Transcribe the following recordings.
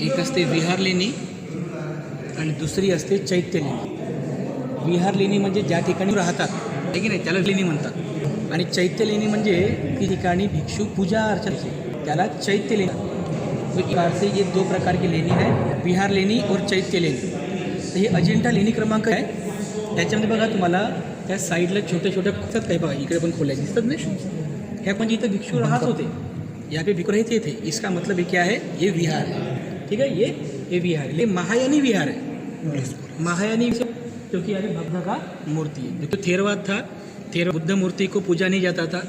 एक असते विहार लेणी आणि दुसरी असते चैत्य लेणी. विहार लेणी म्हणजे ज्या ठिकाणी राहतात आहे की नाही त्याला लेणी म्हणतात, आणि चैत्य लेणी म्हणजे की ठिकाणी भिक्षू पूजा अर्चना त्याला चैत्य लेणी. तो प्रकार से ये दो प्रकार की लेणी है, विहार लेणी और चैत्य लेणी. तर हे अजिंठा लेणी क्रमांक आहे. त्याच्यामध्ये बघा तुम्हाला त्या साईडला छोटे छोटे दिसतात काही, बघा इकडे पण खोल्या दिसतात नाही, ह्या म्हणजे इथं भिक्षू राहत होते, यहाँ पे भिक्षु रहते थे. इसका मतलब ये क्या है, ये विहार है. ठीक है, ये विहार है. ये महायानी विहार है. महायानी क्योंकि यहाँ बुद्ध का मूर्ति है. जो थेरवाद था, थेरवाद बुद्ध मूर्ति को पूजा नहीं जाता था,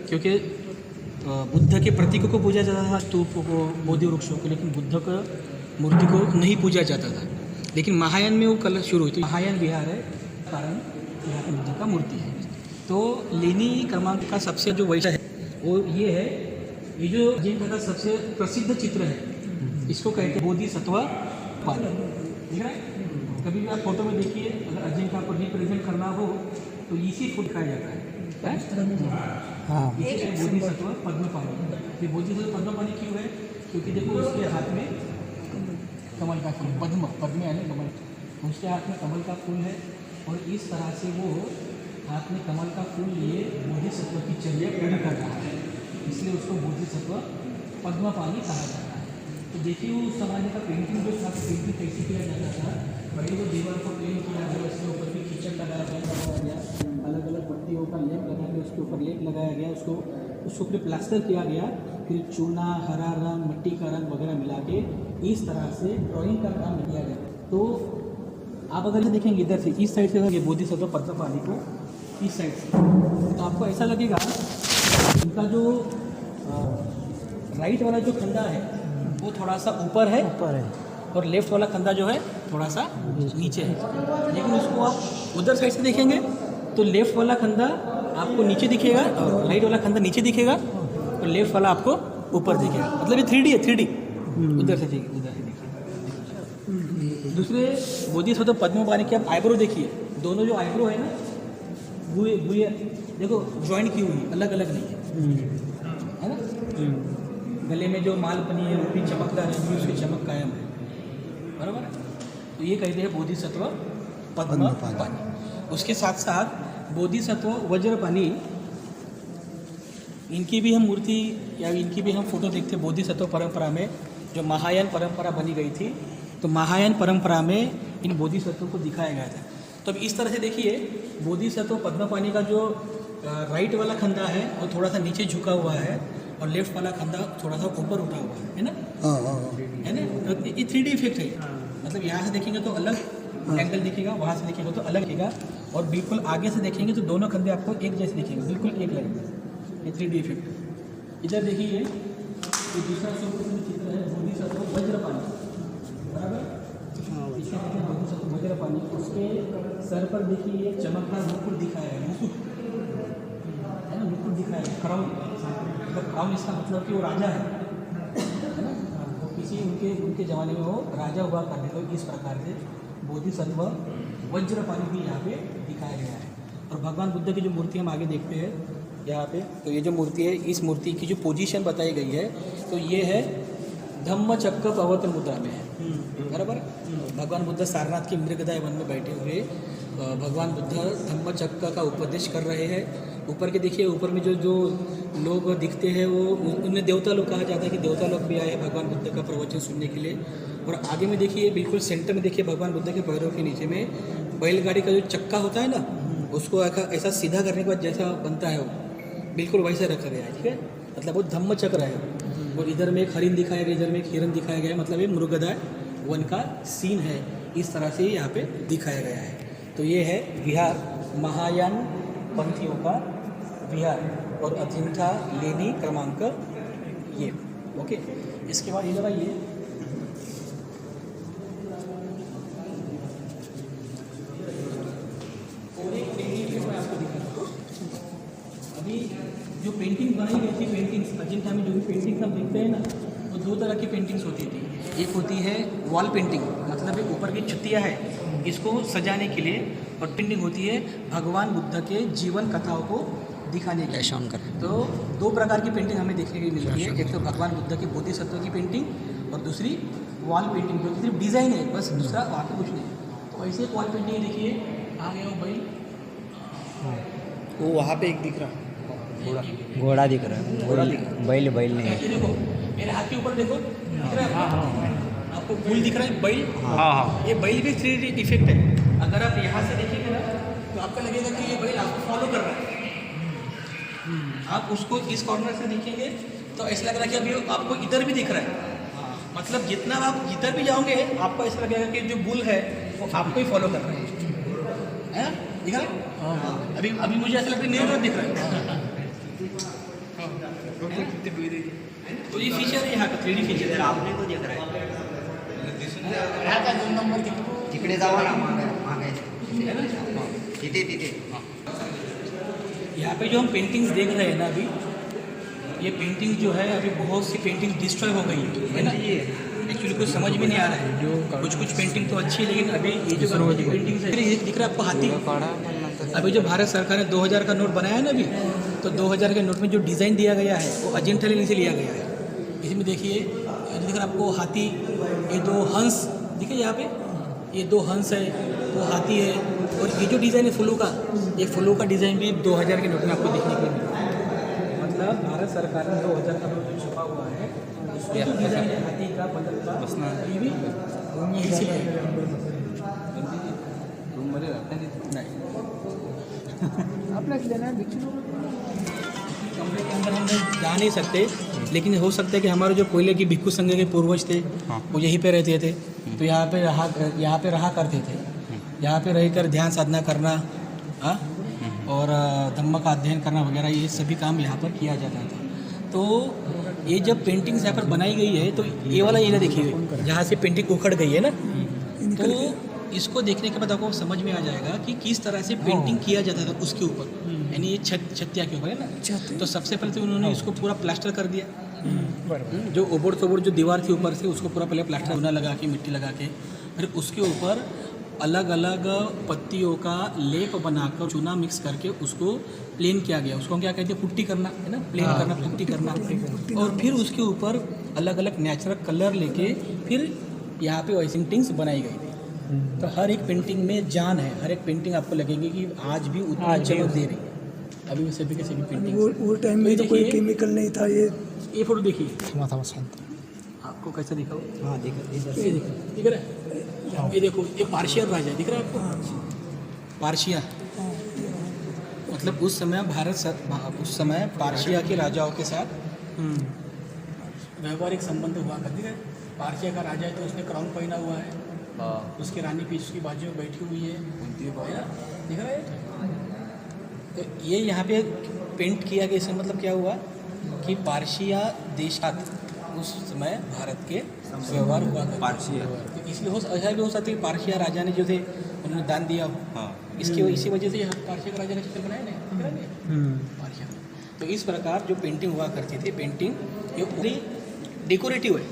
क्योंकि बुद्ध के प्रतीकों को पूजा जाता था, स्तूपों को, बोधि वृक्षों को, लेकिन बुद्ध का मूर्ति को नहीं पूजा जाता था. लेकिन महायान में वो कल शुरू हुई थी. महायान विहार है कारण यहाँ पर बुद्ध का मूर्ति है. तो लेनी क्रमांक का सबसे जो वैशिष्ट्य है वो ये है, ये जो अजिंठा का सबसे प्रसिद्ध चित्र है इसको कहते हैं बोधिसत्व पानी. दिख रहा है, कभी भी आप फोटो में देखिए, अगर अजिंठा को रिप्रेजेंट करना हो तो इसी को दिखाया जाता है. हाँ, बोधिसत्व पद्मपानी. ये बोधिसत्व पद्मपानी क्यों है, क्योंकि देखो उसके हाथ में कमल का फूल, पद्म यानी कमल, उसके हाथ में कमल का फूल है, और इस तरह से वो हाथ में कमल का फूल लिए बोधिसत्व की चर्या पूरी कर रहा है, इसलिए उसको बोधिसत्व पद्मपानी कहा जाता है. तो देखिए उस जमाने का पेंटिंग जो था, पेंटिंग कैसे किया जाता था, पहले तो दीवार को पेंट किया गया, उसके ऊपर भी खींचड़ लगाया गया, अलग अलग पत्तियों का लेप लगा के उसके ऊपर लेप लगाया गया, उसके ऊपर प्लास्टर किया गया, फिर चूना, हरा रंग, मिट्टी का रंग वगैरह मिला के इस तरह से ड्राइंग का काम किया गया. तो आप अगर देखेंगे इधर से, इस साइड से ये बोधिसत्व पद्मपानी को इस साइड से, तो आपको ऐसा लगेगा इनका जो राइट वाला जो खंडा है वो थोड़ा सा ऊपर है, और लेफ्ट वाला खंडा जो है थोड़ा सा नीचे है. लेकिन उसको आप उधर साइड से देखेंगे तो लेफ्ट वाला खंडा आपको नीचे दिखेगा, राइट वाला खंडा नीचे दिखेगा, और लेफ्ट वाला आपको ऊपर दिखेगा. मतलब ये 3D है, 3D. उधर से देखिए, उधर से देखिए. दूसरे बोधिसत्व पद्मपानी के आप आईब्रो देखिए, दोनों जो आईब्रो है ना, बुए देखो ज्वाइंट की हुई, अलग अलग नहीं है ना. गले में जो माल बनी है वो भी चमकदार है, उसकी चमक कायम है, बराबर है. तो ये कहते हैं बोधिसत्व पद्मपानी. उसके साथ साथ बोधिसत्व वज्रपानी, इनकी भी हम मूर्ति या इनकी भी हम फोटो देखते हैं. बोधिसत्व परंपरा में जो महायान परंपरा बनी गई थी, तो महायान परंपरा में इन बोधिसत्वों को दिखाया गया था. तो अब इस तरह से देखिए, बोधिसत्व पद्मपानी का जो राइट वाला खंडा है वो थोड़ा सा नीचे झुका हुआ है, और लेफ्ट वाला खंडा थोड़ा सा ऊपर उठा हुआ है ना. है ना. ये 3D इफेक्ट है. मतलब यहाँ से देखेंगे तो अलग एंगल दिखेगा, वहाँ से देखेंगे तो अलग दिखेगा, और बिल्कुल आगे से देखेंगे तो दोनों खंडे आपको एक जैसे दिखेंगे, बिल्कुल एक लगेगा. ये 3D इफेक्ट. इधर देखिए तो दूसरा चित्र है बोधिसत्व वज्रपानी, बराबर. इसके देखिए बोधिसत्व वज्रपानी, उसके सर पर देखिए चमकदार मुकुट दिखाया है, मुकुट है ना, मुकुट दिखाया है, क्राउन. मतलब क्राउन इसका मतलब कि वो राजा है ना. तो किसी उनके ज़माने में वो राजा हुआ करते. तो इस प्रकार से बोधिसत्व वज्रपानी भी यहाँ पे दिखाया गया है. और भगवान बुद्ध की जो मूर्ति हम आगे देखते हैं यहाँ पे, तो ये जो मूर्ति है, इस मूर्ति की जो पोजीशन बताई गई है, तो ये है धम्मचक्र प्रवर्तन मुद्रा में है, बराबर. भगवान बुद्ध सारनाथ के मृगदाय वन में बैठे हुए भगवान बुद्ध धम्मचक्र का उपदेश कर रहे हैं. ऊपर के देखिए, ऊपर में जो लोग दिखते हैं वो उन्हें देवता लोग कहा जाता है, कि देवता लोग भी आए हैं भगवान बुद्ध का प्रवचन सुनने के लिए. और आगे में देखिए, बिल्कुल सेंटर में देखिए, भगवान बुद्ध के पैरों के नीचे में बैलगाड़ी का जो चक्का होता है ना, उसको ऐसा सीधा करने के बाद जैसा बनता है वो बिल्कुल वैसे रखा गया है. ठीक है, मतलब वो धम्मचक्र है. और इधर में एक हरिण दिखाया गया, इधर में एक हिरण दिखाया गया है, मतलब ये मृगदाय वन का सीन है. इस तरह से यहाँ पे दिखाया गया है. तो ये है विहार, महायान पंथियों का विहार, और अजिंठा लेनी क्रमांक ये. ओके, इसके बाद इधर आइए, और एक पेंटिंग मैं आपको दिखा दूँ. अभी जो पेंटिंग बनाई गई थी, पेंटिंग्स अजिंठा में जो भी पेंटिंग्स हम देखते हैं ना, वो दो तरह की पेंटिंग्स होती थी. एक होती है वॉल पेंटिंग, मतलब एक ऊपर की छुट्टियाँ है इसको सजाने के लिए, और पेंटिंग होती है भगवान बुद्ध के जीवन कथाओं को दिखाने के लिए. तो दो प्रकार की पेंटिंग हमें देखने को मिलती है. एक तो भगवान बुद्ध के बोधिसत्व की पेंटिंग, और दूसरी वॉल पेंटिंग जो सिर्फ डिज़ाइन है बस, दूसरा वहाँ पे कुछ नहीं। तो ऐसे एक वॉल पेंटिंग देखिए, आ गया वो बैल, वो वहाँ पे एक दिख रहा घोड़ा दिख रहा है, बैल नहीं है। ऐसे देखो मेरे हाथ के ऊपर देखो, दिख रहा है आपको फूल दिख रहा है बैल। हाँ ये बैल भी 3D इफेक्ट है। अगर आप यहाँ से देखेंगे ना तो आपको लगेगा कि ये बैल आपको फॉलो कर रहा है। आप उसको इस कॉर्नर से देखेंगे तो ऐसा लग रहा है कि अभी आपको इधर भी दिख रहा है। मतलब जितना आप जिधर भी जाओगे आपको ऐसा लगेगा कि जो बुल है वो आपको ही फॉलो कर रहा है। हैं? दिख रहा है? अभी अभी मुझे ऐसा लगता है मेरे दिख रहा है। तो ये फीचर है यहाँ का, 3D फीचर है। आपने तो देख रहा है, यहाँ का 2 नंबर तिकडे जावा ना मागे तिथे यहाँ पे जो हम पेंटिंग्स देख रहे हैं ना अभी, ये पेंटिंग जो है अभी बहुत सी पेंटिंग डिस्ट्रॉय हो गई है ना। ये एक्चुअली कुछ समझ में नहीं आ रहा है। कुछ पेंटिंग तो अच्छी है, लेकिन अभी ये जो पेंटिंग है, ये दिख रहा है आपको हाथी। अभी जो भारत सरकार ने 2000 का नोट बनाया है ना अभी, तो 2000 के नोट में जो डिज़ाइन दिया गया है वो अजंता लेनी से लिया गया है। इसमें देखिए दिख रहा है आपको हाथी, ये 2 हंस दिखे यहाँ पे, ये 2 हंस है, 2 हाथी है। और ये जो डिज़ाइन है फूलों का, ये फूलों का डिज़ाइन भी 2000 के नोट में आपको देखने के लिए मिलेगा। मतलब भारत सरकार ने 2000 का नोट जो छपा हुआ है, इसमें जो डिज़ाइन है हाथी का, बदल का, ये भी इसीलिए नहीं अपना लेना है। कमरे के अंदर हम जा नहीं सकते, लेकिन हो सकता है कि हमारे जो पहले की भिक्षु संघ के पूर्वज थे वो यहीं पे रहते थे, तो यहाँ पे रहा करते थे। यहाँ पे रहकर ध्यान साधना करना और धम्म का अध्ययन करना वगैरह, ये सभी काम यहाँ पर किया जाता था। तो ये जब पेंटिंग्स यहाँ पर बनाई गई है, तो ये वाला एरिया देखिए जहाँ से पेंटिंग उखड़ गई है ना, तो इसको देखने के बाद आपको समझ में आ जाएगा कि किस तरह से पेंटिंग किया जाता था उसके ऊपर, यानी ये छत्तिया के ऊपर है ना। तो सबसे पहले तो उन्होंने इसको पूरा प्लास्टर कर दिया, जो ओबड़ तोबड़ जो दीवार थी ऊपर से उसको पूरा पहले प्लास्टर चूना लगा के, मिट्टी लगा के, फिर उसके ऊपर अलग अलग पत्तियों का लेप बनाकर चूना मिक्स करके उसको प्लेन किया गया। उसको क्या कहते हैं, पुट्टी करना है ना, प्लेन करना, पुट्टी करना। और फिर उसके ऊपर अलग अलग नेचुरल कलर लेके फिर यहाँ पे पेंटिंग्स बनाई गई थी। तो हर एक पेंटिंग में जान है, हर एक पेंटिंग आपको लगेगी कि आज भी उतना चमक दे रही है। अभी वो सभी के सभी पेंटिंग, वो टाइम में तो कोई केमिकल नहीं था। ये फोटो देखिए आपको कैसा दिखा? हाँ दिख रहा है। ये देखो, ये पार्शिया राजा दिख रहा है आपको? पार्शिया मतलब उस समय उस समय पार्शिया के राजाओं के साथ व्यवहारिक संबंध हुआ करते थे। पार्शिया का राजा है तो उसने क्राउन पहना हुआ है, उसकी रानी पीछे उसकी बाजू में बैठी हुई है, दिख रहा है। तो ये यहाँ पे पेंट किया गया, इसका मतलब क्या हुआ कि पार्शिया देशात उस समय भारत के व्यवहार हुआ पार्शिया, तो इसलिए ऐसा भी हो सकता है कि पार्शिया राजा ने जो थे उन्होंने दान दिया हो, इसी वजह से पार्शिया का राजा ने चित्र बनाया नहीं पार्शिया। तो इस प्रकार जो पेंटिंग हुआ करती थी, पेंटिंग ये पूरी डेकोरेटिव है,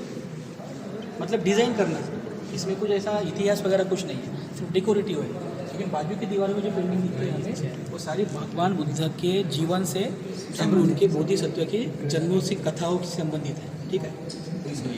मतलब डिज़ाइन करना, इसमें कुछ ऐसा इतिहास वगैरह कुछ नहीं है, सिर्फ डेकोरेटिव है। लेकिन बाजू की दीवारों में जो पेंटिंग दिखती है हमें, वो सारी भगवान बुद्ध के जीवन से और उनके बोधिसत्व के जन्मों से कथाओं से संबंधित है। ठीक है, तो इसलिए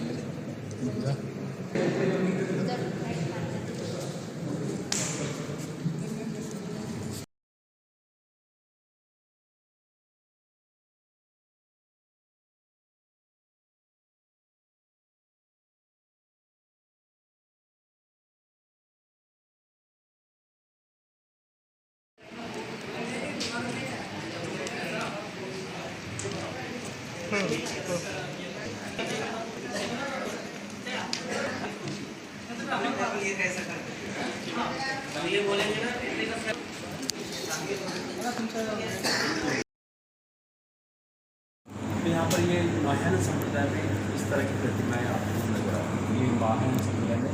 तो यहाँ पर ये महायान संप्रदाय में इस तरह की प्रतिमाएं आपको नजर आती हैं। ये महायान संप्रदाय में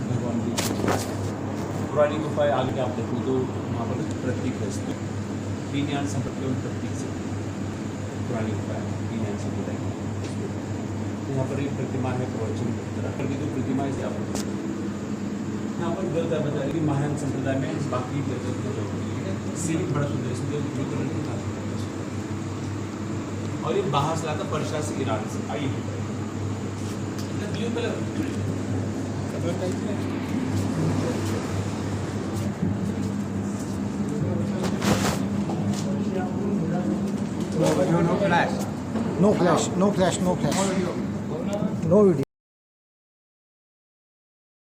भगवान की पुरानी गुफाएं आगे आप देखो तो वहाँ पर प्रतीक है इसमें, दीनयान संप्रदाय में प्रतीक से पुरानी गुफाएं दीनयान संप्रदाय की। तो यहाँ पर एक प्रतिमा है प्रवचन तरह की जो प्रतिमा है आप यहाँ पर गलत बता रही कि महायान संप्रदाय में बाकी सीलिंग बड़ा सुंदर सुंदर, और ये बाहर से लाता परशा से ईरान से आई है, blue colour No flash, no video.